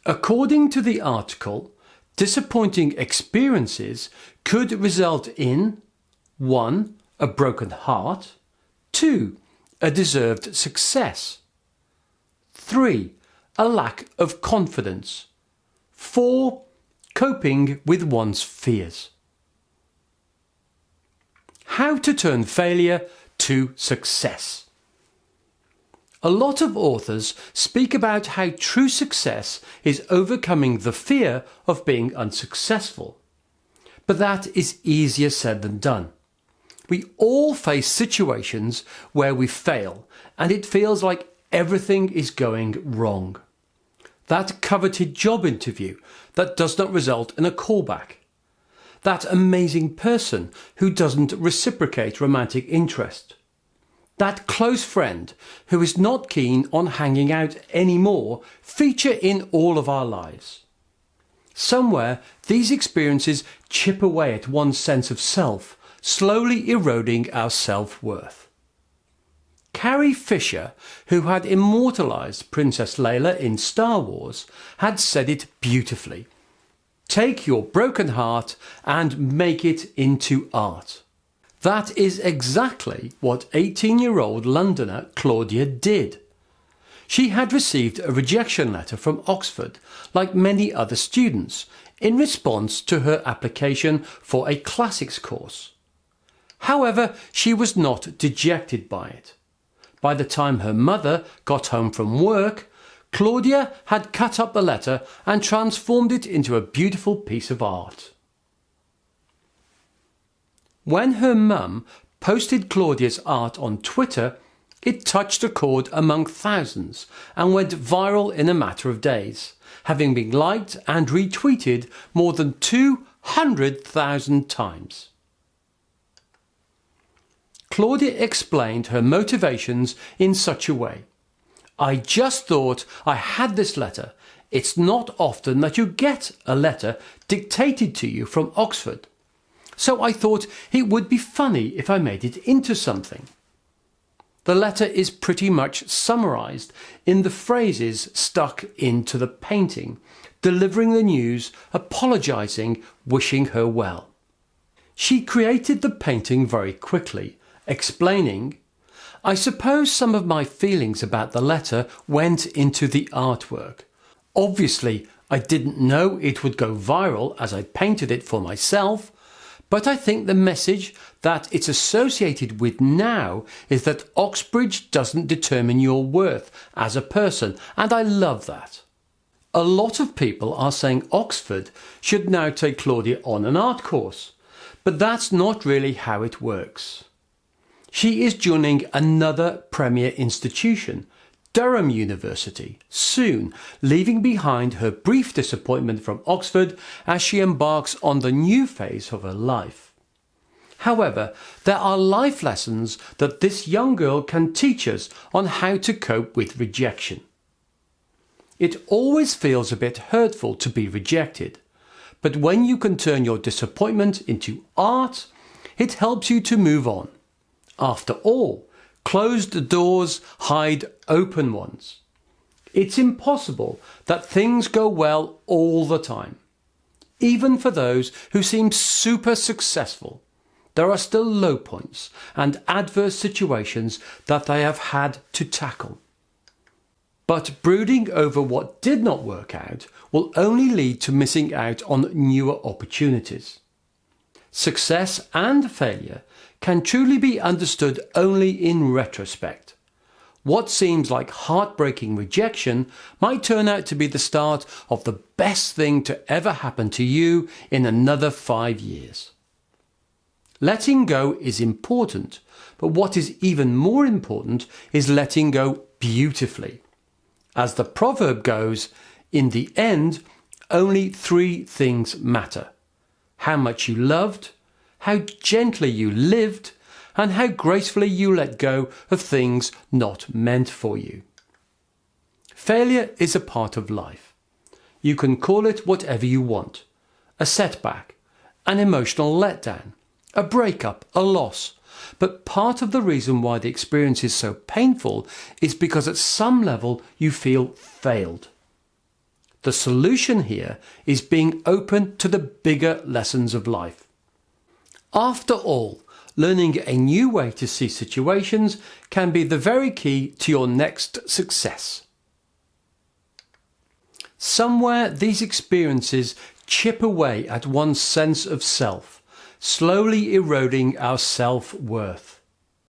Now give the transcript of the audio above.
According to the article, disappointing experiences could result in 1. A broken heart, 2. A deserved success, 3. A lack of confidence, 4. Coping with one's fears. How to turn failure to success. A lot of authors speak about how true success is overcoming the fear of being unsuccessful. But that is easier said than done. We all face situations where we fail and it feels like everything is going wrong. That coveted job interview that does not result in a callback. That amazing person who doesn't reciprocate romantic interest. That close friend who is not keen on hanging out anymore feature in all of our lives. Somewhere these experiences chip away at one's sense of self, slowly eroding our self-worth. Carrie Fisher, who had immortalised Princess Leia in Star Wars, had said it beautifully. Take your broken heart and make it into art. That is exactly what 18-year-old Londoner Claudia did. She had received a rejection letter from Oxford, like many other students, in response to her application for a classics course. However, she was not dejected by it. By the time her mother got home from work, Claudia had cut up the letter and transformed it into a beautiful piece of art. When her mum posted Claudia's art on Twitter, it touched a chord among thousands and went viral in a matter of days, having been liked and retweeted more than 200,000 times. Claudia explained her motivations in such a way. I just thought I had this letter. It's not often that you get a letter dictated to you from Oxford. So I thought it would be funny if I made it into something. The letter is pretty much summarised in the phrases stuck into the painting, delivering the news, apologising, wishing her well. She created the painting very quickly, explaining, I suppose some of my feelings about the letter went into the artwork. Obviously, I didn't know it would go viral as I painted it for myself, but I think the message that it's associated with now is that Oxbridge doesn't determine your worth as a person, and I love that. A lot of people are saying Oxford should now take Claudia on an art course, but that's not really how it works. She is joining another premier institution, Durham University, soon, leaving behind her brief disappointment from Oxford as she embarks on the new phase of her life. However, there are life lessons that this young girl can teach us on how to cope with rejection. It always feels a bit hurtful to be rejected, but when you can turn your disappointment into art, it helps you to move on. After all, closed doors hide open ones. It's impossible that things go well all the time. Even for those who seem super successful, there are still low points and adverse situations that they have had to tackle. But brooding over what did not work out will only lead to missing out on newer opportunities. Success and failure can truly be understood only in retrospect. What seems like heartbreaking rejection might turn out to be the start of the best thing to ever happen to you in another 5 years. Letting go is important, but what is even more important is letting go beautifully. As the proverb goes, in the end, only 3 things matter: how much you loved, how gently you lived, and how gracefully you let go of things not meant for you. Failure is a part of life. You can call it whatever you want: a setback, an emotional letdown, a breakup, a loss. But part of the reason why the experience is so painful is because at some level you feel failed. The solution here is being open to the bigger lessons of life. After all, learning a new way to see situations can be the very key to your next success. Somewhere these experiences chip away at one's sense of self, slowly eroding our self-worth.